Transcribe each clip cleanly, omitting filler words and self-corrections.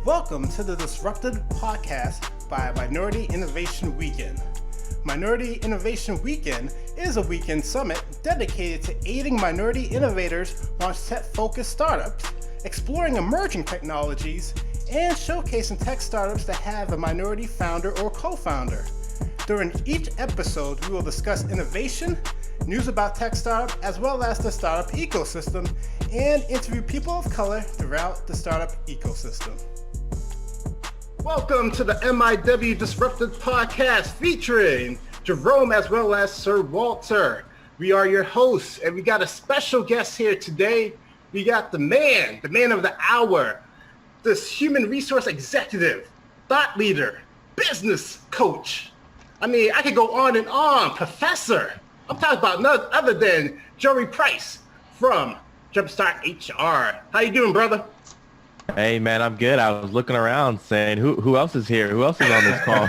Welcome to the Disruptive podcast by Minority Innovation Weekend. Minority Innovation Weekend is a weekend summit dedicated to aiding minority innovators launch tech-focused startups, exploring emerging technologies, and showcasing tech startups that have a minority founder or co-founder. During each episode, we will discuss innovation, news about tech startup, as well as the startup ecosystem, and interview people of color throughout the startup ecosystem. Welcome to the MIW Disruptive podcast featuring Jerome as well as Sir Walter. We are your hosts, and we got a special guest here today. We got the man of the hour, this human resource executive, thought leader, business coach. I mean, I could go on and on, professor. I'm talking about none other than Joey Price from Jumpstart HR. How you doing, brother? Hey, man, I'm good. I was looking around saying, who else is here? Who else is on this call?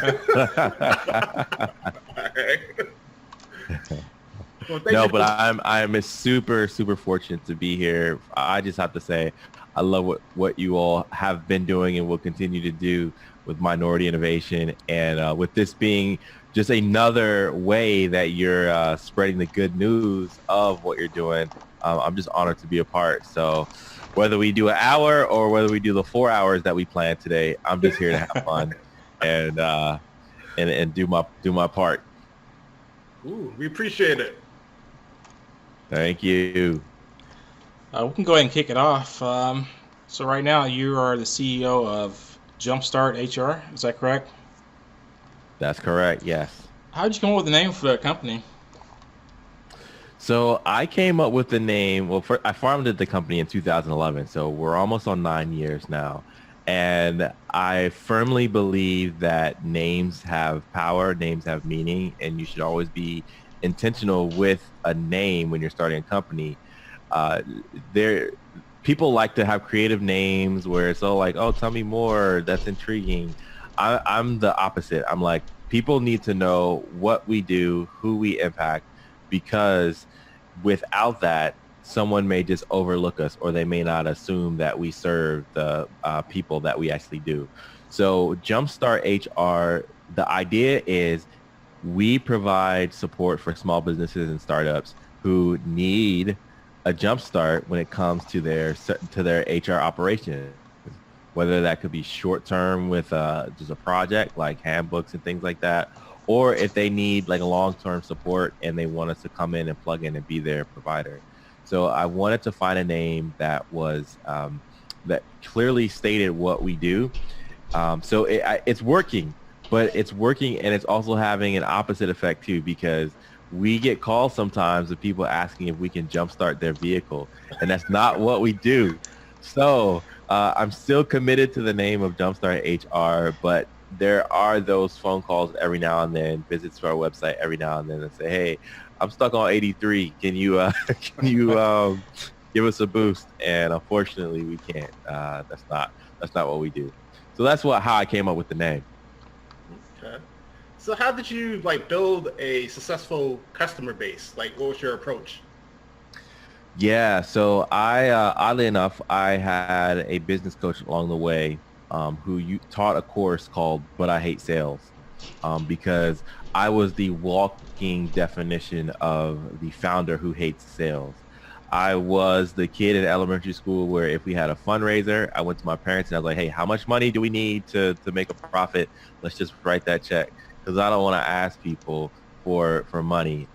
No, but I'm super fortunate to be here. I just have to say, I love what you all have been doing and will continue to do with minority innovation, and with this being just another way that you're spreading the good news of what you're doing. I'm just honored to be a part. So whether we do an hour or whether we do the 4 hours that we planned today, I'm just here to have fun and do my part. Ooh, we appreciate it. Thank you. We can go ahead and kick it off. So right now you are the CEO of Jumpstart HR. Is that correct? That's correct. Yes. How did you come up with the name for that company? So I came up with the name. Well, I founded the company in 2011, so we're almost on 9 years now. And I firmly believe that names have power, names have meaning, and you should always be intentional with a name when you're starting a company. People like to have creative names where it's all like, oh, tell me more, that's intriguing. I'm the opposite. I'm like, people need to know what we do, who we impact, because without that, someone may just overlook us, or they may not assume that we serve the people that we actually do. So Jumpstart HR, the idea is we provide support for small businesses and startups who need a jumpstart when it comes to their HR operation, whether that could be short term with just a project like handbooks and things like that, or if they need like a long-term support and they want us to come in and plug in and be their provider. So I wanted to find a name that was that clearly stated what we do. So it's working, but it's working, and it's also having an opposite effect too, because we get calls sometimes of people asking if we can jumpstart their vehicle, and that's not what we do. So I'm still committed to the name of Jumpstart HR, but there are those phone calls every now and then, visits to our website every now and then, and say, hey, I'm stuck on 83. Can you give us a boost? And unfortunately, we can't. That's not what we do. So that's how I came up with the name. Okay. So how did you build a successful customer base? What was your approach? Yeah, so I, oddly enough, I had a business coach along the way who taught a course called But I Hate Sales, because I was the walking definition of the founder who hates sales. I was the kid in elementary school where if we had a fundraiser, I went to my parents and I was like, hey, how much money do we need to make a profit? Let's just write that check, because I don't want to ask people for money.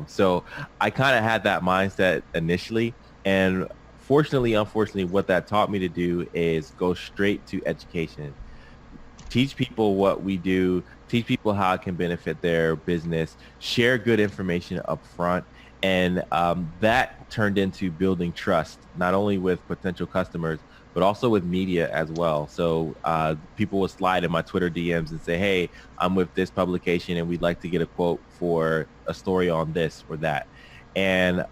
So I kind of had that mindset initially, and unfortunately, what that taught me to do is go straight to education. Teach people what we do, teach people how it can benefit their business, share good information up front, and that turned into building trust, not only with potential customers, but also with media as well. So people would slide in my Twitter DMs and say, hey, I'm with this publication and we'd like to get a quote for a story on this or that. And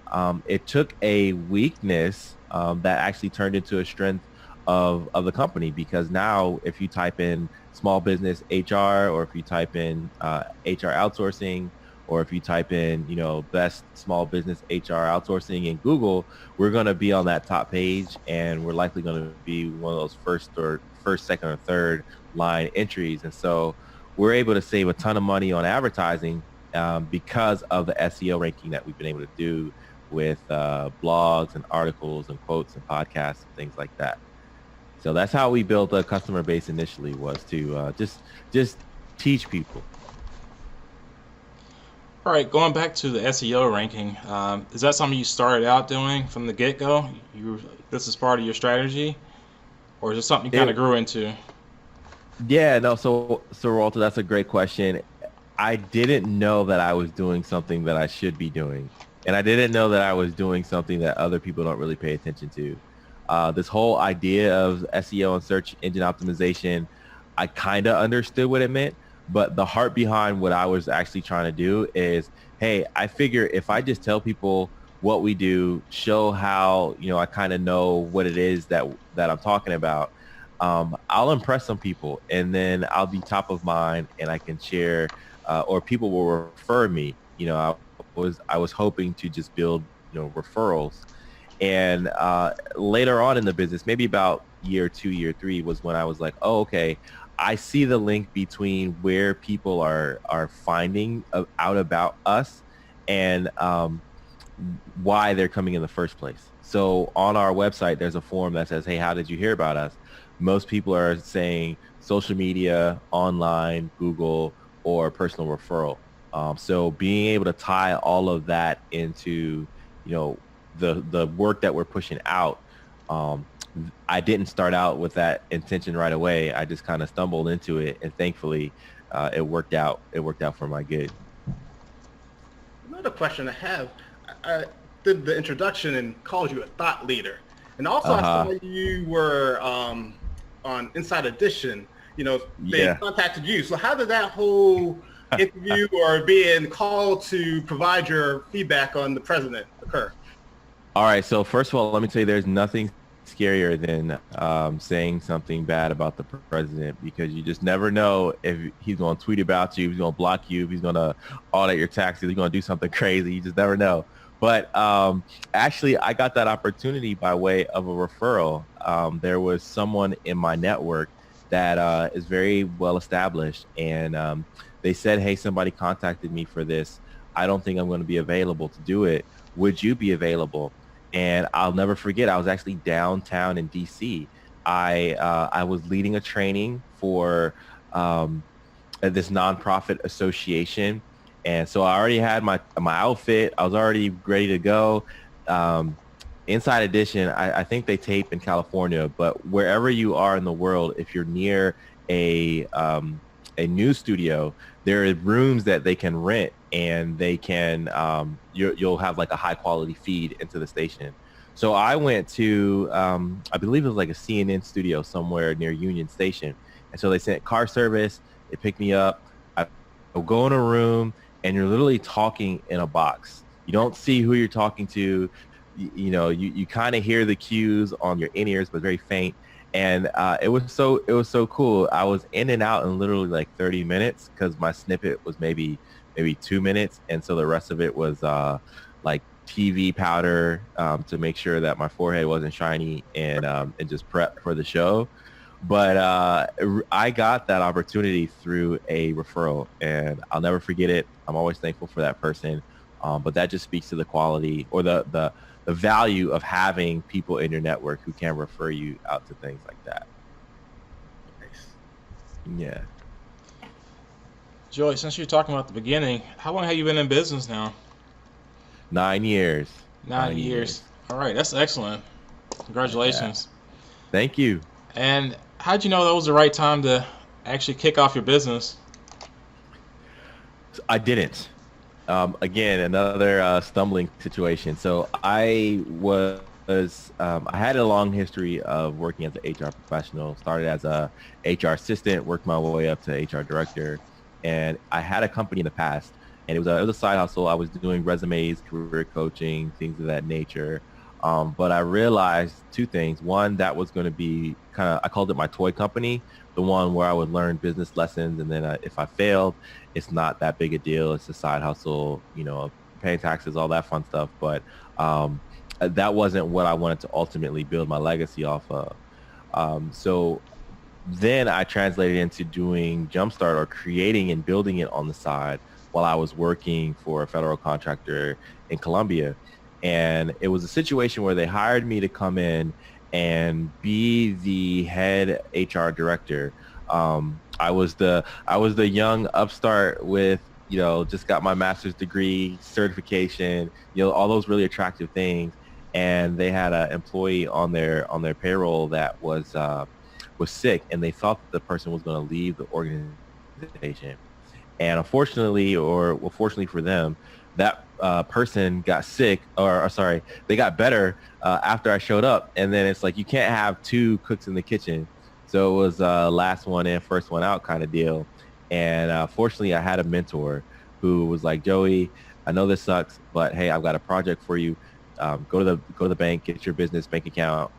it took a weakness that actually turned into a strength of the company, because now if you type in small business HR, or if you type in HR outsourcing, or if you type in, best small business HR outsourcing in Google, we're going to be on that top page, and we're likely going to be one of those first, second, or third line entries. And so we're able to save a ton of money on advertising because of the SEO ranking that we've been able to do with blogs and articles and quotes and podcasts and things like that. So that's how we built a customer base initially, was to just teach people. All right, going back to the SEO ranking, is that something you started out doing from the get-go? This is part of your strategy, or is it something you kind of grew into? Yeah, no. So Walter, that's a great question. I didn't know that I was doing something that I should be doing, and I didn't know that I was doing something that other people don't really pay attention to. This whole idea of SEO and search engine optimization, I kind of understood what it meant, but the heart behind what I was actually trying to do is, hey, I figure if I just tell people what we do, show how, I kind of know what it is that I'm talking about, I'll impress some people, and then I'll be top of mind, and I can share, or people will refer me. I was hoping to just build, referrals. And later on in the business, maybe about year 2, year 3, was when I was like, oh, okay, I see the link between where people are finding out about us and why they're coming in the first place. So on our website, there's a form that says, hey, how did you hear about us? Most people are saying social media, online, Google, or personal referral. So being able to tie all of that into, the work that we're pushing out, I didn't start out with that intention right away. I just kind of stumbled into it, and thankfully, it worked out. It worked out for my good. Another question I have: I did the introduction and called you a thought leader, and also I saw you were on Inside Edition. They contacted you. So how did that whole interview or being called to provide your feedback on the president occur? All right. So first of all, let me tell you, there's nothing scarier than saying something bad about the president, because you just never know if he's going to tweet about you, if he's going to block you, if he's going to audit your taxes, he's going to do something crazy. You just never know. But actually, I got that opportunity by way of a referral. There was someone in my network that is very well established, and they said, hey, somebody contacted me for this. I don't think I'm going to be available to do it. Would you be available? And I'll never forget, I was actually downtown in DC. I was leading a training for this nonprofit association. And so I already had my outfit. I was already ready to go. Inside Edition, I think they tape in California, but wherever you are in the world, if you're near a news studio, there are rooms that they can rent, and they can you'll have like a high quality feed into the station. So I went to I believe it was like a CNN studio somewhere near Union Station, and so they sent car service. They picked me up. I go in a room, and you're literally talking in a box. You don't see who you're talking to. You kind of hear the cues on your in-ears, but very faint. And it was so cool. I was in and out in literally like 30 minutes because my snippet was maybe 2 minutes, and so the rest of it was like TV powder to make sure that my forehead wasn't shiny, and just prep for the show. But I got that opportunity through a referral, and I'll never forget it. I'm always thankful for that person. But that just speaks to the quality or the value of having people in your network who can refer you out to things like that. Nice. Yeah. Joey, since you're talking about the beginning, how long have you been in business now? 9 years. 9 years. All right, that's excellent. Congratulations. Yeah. Thank you. And how'd you know that was the right time to actually kick off your business? I didn't. Again, another stumbling situation. So I had a long history of working as an HR professional. Started as a HR assistant, worked my way up to HR director, and I had a company in the past, and it was a side hustle. I was doing resumes, career coaching, things of that nature. But I realized two things. One, that was going to be I called it my toy company, the one where I would learn business lessons, and then if I failed, it's not that big a deal. It's a side hustle, paying taxes, all that fun stuff. But that wasn't what I wanted to ultimately build my legacy off of. So then I translated into doing Jumpstart, or creating and building it on the side while I was working for a federal contractor in Colombia. And it was a situation where they hired me to come in and be the head HR director. I was the young upstart with, just got my master's degree, certification, all those really attractive things. And they had an employee on their payroll that was sick, and they thought that the person was going to leave the organization. And unfortunately, or well, fortunately for them, that person got sick, or sorry, they got better after I showed up. And then it's like, you can't have two cooks in the kitchen. So it was last one in, first one out kind of deal. And fortunately, I had a mentor who was like, Joey, I know this sucks, but hey, I've got a project for you. Go to the bank, get your business bank account.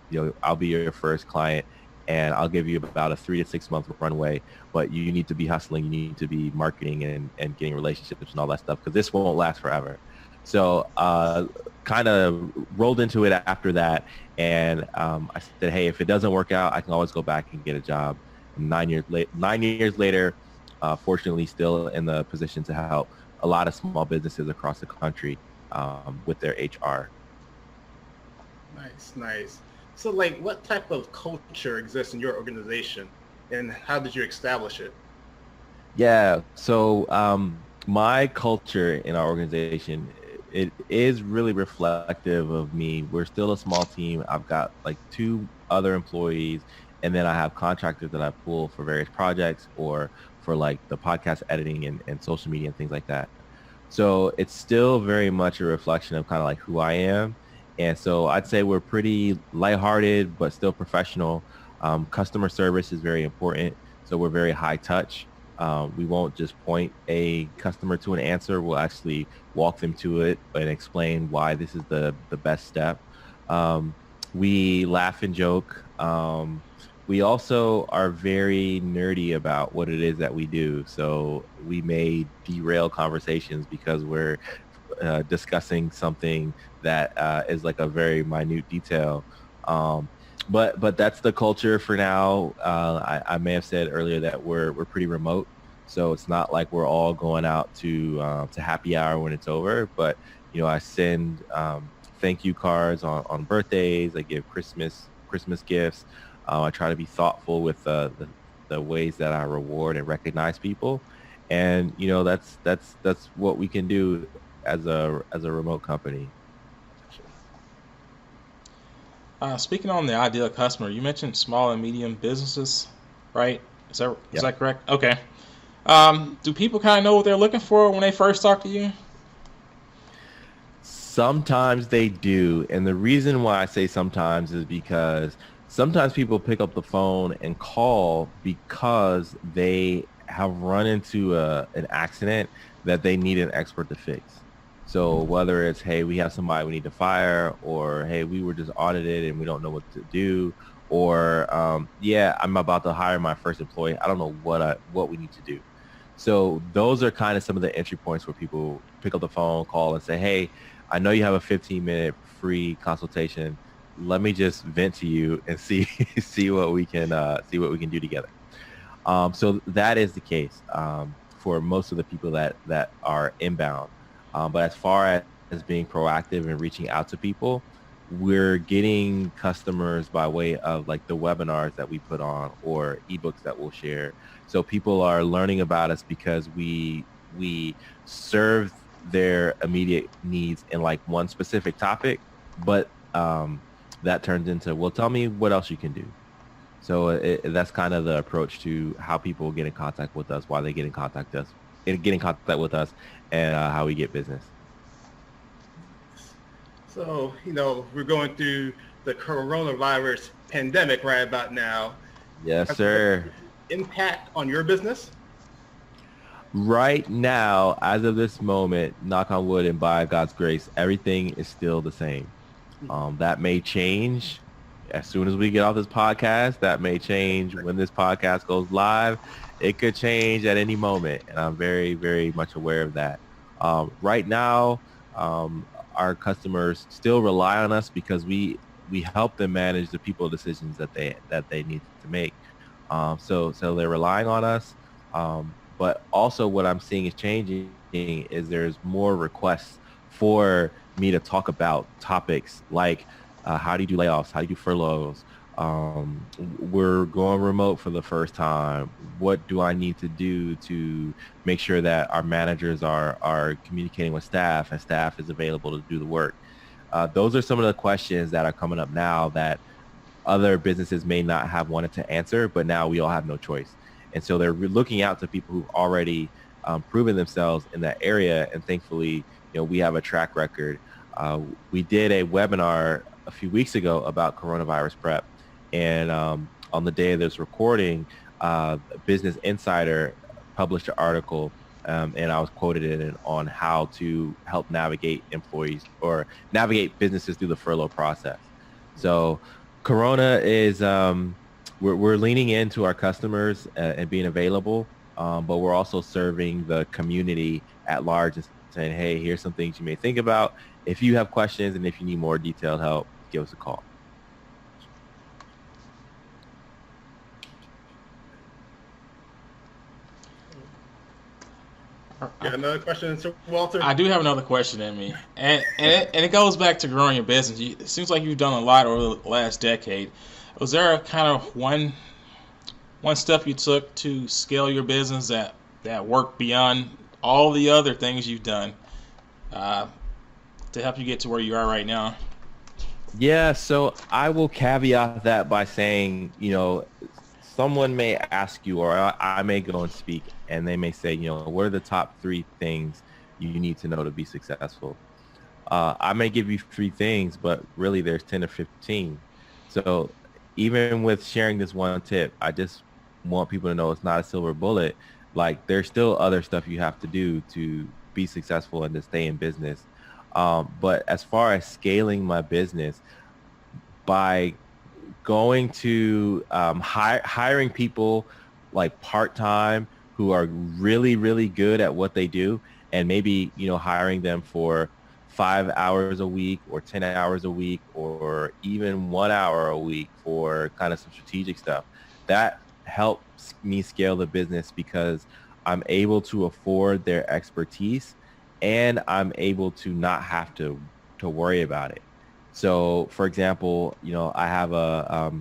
I'll be your first client, and I'll give you about a 3 to 6 month runway. But you need to be hustling. You need to be marketing and getting relationships and all that stuff, because this won't last forever. So kind of rolled into it after that. And I said, hey, if it doesn't work out, I can always go back and get a job. And 9 years later, fortunately still in the position to help a lot of small businesses across the country with their HR. Nice. So what type of culture exists in your organization, and how did you establish it? Yeah, so my culture in our organization, it is really reflective of me. We're still a small team. I've got 2 other employees, and then I have contractors that I pull for various projects, or for the podcast editing and social media and things like that. So it's still very much a reflection of kind of who I am. And so I'd say we're pretty lighthearted, but still professional. Customer service is very important. So we're very high touch. We won't just point a customer to an answer. We'll actually walk them to it and explain why this is the best step. We laugh and joke. We also are very nerdy about what it is that we do. So we may derail conversations because we're discussing something that is a very minute detail. But that's the culture for now. I may have said earlier that we're pretty remote, so it's not like we're all going out to happy hour when it's over. But I send thank you cards on birthdays. I give Christmas gifts. I try to be thoughtful with the ways that I reward and recognize people, and that's what we can do as a remote company. Speaking on the ideal customer, you mentioned small and medium businesses, right? Is that correct? Okay. Do people kind of know what they're looking for when they first talk to you? Sometimes they do. And the reason why I say sometimes is because sometimes people pick up the phone and call because they have run into an accident that they need an expert to fix. So whether it's, hey, we have somebody we need to fire, or, hey, we were just audited and we don't know what to do, or, I'm about to hire my first employee. I don't know what we need to do. So those are kind of some of the entry points where people pick up the phone, call, and say, hey, I know you have a 15-minute free consultation. Let me just vent to you and see what we can do together. So that is the case for most of the people that are inbound. But as far as being proactive and reaching out to people, we're getting customers by way of the webinars that we put on, or ebooks that we'll share. So people are learning about us because we serve their immediate needs in one specific topic, but that turns into, well, tell me what else you can do. So that's kind of the approach to how people get in contact with us, why they get in contact with us, and how we get business. So, we're going through the coronavirus pandemic right about now. Yes, sir. Impact on your business? Right now, as of this moment, knock on wood and by God's grace, everything is still the same. That may change as soon as we get off this podcast, that may change when this podcast goes live. It could change at any moment, and I'm very, very much aware of that. Right now, our customers still rely on us because we help them manage the people decisions that they need to make. So they're relying on us. But also what I'm seeing is changing is there's more requests for me to talk about topics like how do you do layoffs? How do you do furloughs? We're going remote for the first time. What do I need to do to make sure that our managers are communicating with staff and staff is available to do the work? Those are some of the questions that are coming up now that other businesses may not have wanted to answer, but now we all have no choice. And so they're looking out to people who've already proven themselves in that area. And thankfully, we have a track record. We did a webinar a few weeks ago about coronavirus prep. And on the day of this recording, Business Insider published an article, and I was quoted in it on how to help navigate employees or navigate businesses through the furlough process. So Corona is, we're leaning into our customers and being available, but we're also serving the community at large and saying, hey, here's some things you may think about. If you have questions and if you need more detailed help, give us a call. Got another question, Sir Walter? I do have another question in me, and it goes back to growing your business. It seems like you've done a lot over the last decade. Was there a kind of one step you took to scale your business that worked beyond all the other things you've done to help you get to where you are right now? Yeah, so I will caveat that by saying, someone may ask you, or I may go and speak, and they may say, what are the top 3 things you need to know to be successful? I may give you 3 things, but really there's 10 or 15. So even with sharing this one tip, I just want people to know it's not a silver bullet. Like, there's still other stuff you have to do to be successful and to stay in business. But as far as scaling my business, by going to hiring people like part-time who are really, really good at what they do, and maybe, hiring them for 5 hours a week or 10 hours a week or even 1 hour a week for kind of some strategic stuff. That helps me scale the business because I'm able to afford their expertise and I'm able to not have to worry about it. So, for example, I have a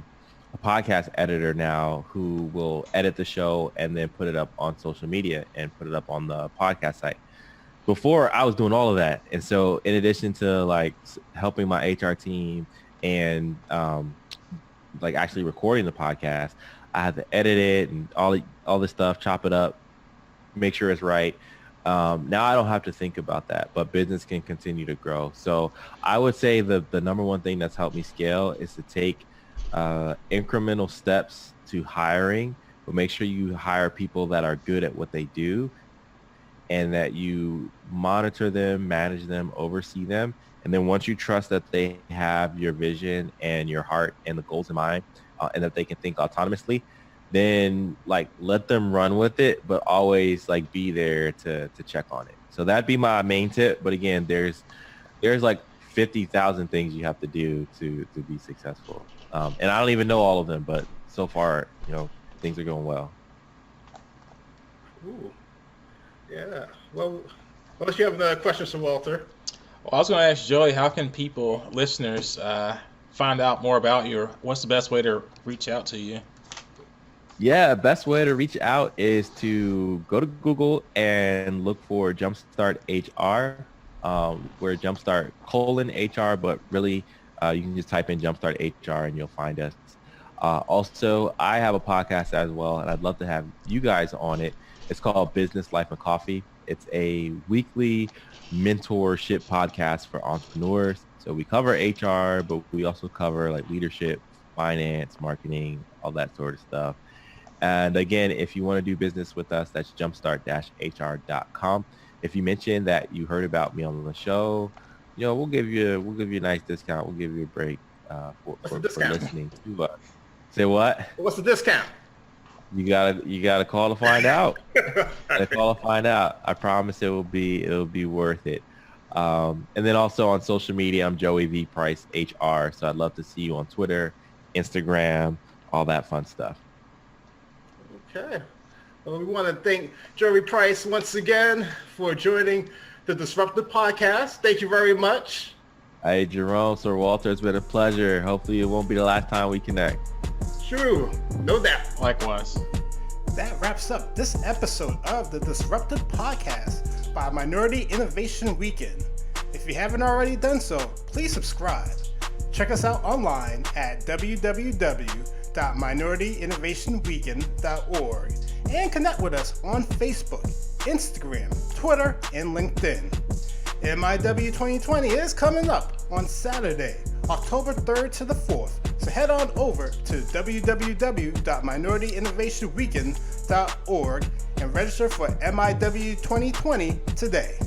podcast editor now who will edit the show and then put it up on social media and put it up on the podcast site. Before, I was doing all of that. And so in addition to like helping my HR team and like actually recording the podcast, I had to edit it and all this stuff, chop it up, make sure it's right. Now I don't have to think about that, but business can continue to grow. So I would say the number one thing that's helped me scale is to take incremental steps to hiring, but make sure you hire people that are good at what they do and that you monitor them, manage them, oversee them. And then once you trust that they have your vision and your heart and the goals in mind, and that they can think autonomously, then like let them run with it, but always like be there to check on it. So that'd be my main tip. But again, there's like 50,000 things you have to do to be successful. And I don't even know all of them, but so far, things are going well. Ooh. Yeah. Well, unless you have another question, Sir Walter. Well, I was going to ask Joey, how can people, listeners, find out more about you? What's the best way to reach out to you? Yeah, best way to reach out is to go to Google and look for Jumpstart HR. We're Jumpstart HR, but really you can just type in Jumpstart HR and you'll find us. Also, I have a podcast as well, and I'd love to have you guys on it. It's called Business, Life, and Coffee. It's a weekly mentorship podcast for entrepreneurs. So we cover HR, but we also cover like leadership, finance, marketing, all that sort of stuff. And again, if you want to do business with us, that's jumpstart-hr.com. If you mention that you heard about me on the show, we'll give you a nice discount. We'll give you a break. for the discount? listening to us. Say what? What's the discount? You gotta call to find out. Gotta call to find out. I promise it'll be worth it. And then also on social media, I'm Joey V Price HR. So I'd love to see you on Twitter, Instagram, all that fun stuff. Okay. Well, we want to thank Joey Price once again for joining the Disruptive podcast. Thank you very much. Hey, Jerome, Sir Walter, it's been a pleasure. Hopefully it won't be the last time we connect. True. No doubt. Likewise. That wraps up this episode of the Disruptive podcast by Minority Innovation Weekend. If you haven't already done so, please subscribe. Check us out online at www.minorityinnovationweekend.org and connect with us on Facebook, Instagram, Twitter, and LinkedIn. MIW 2020 is coming up on Saturday, October 3rd to the 4th, so head on over to www.minorityinnovationweekend.org and register for MIW 2020 today.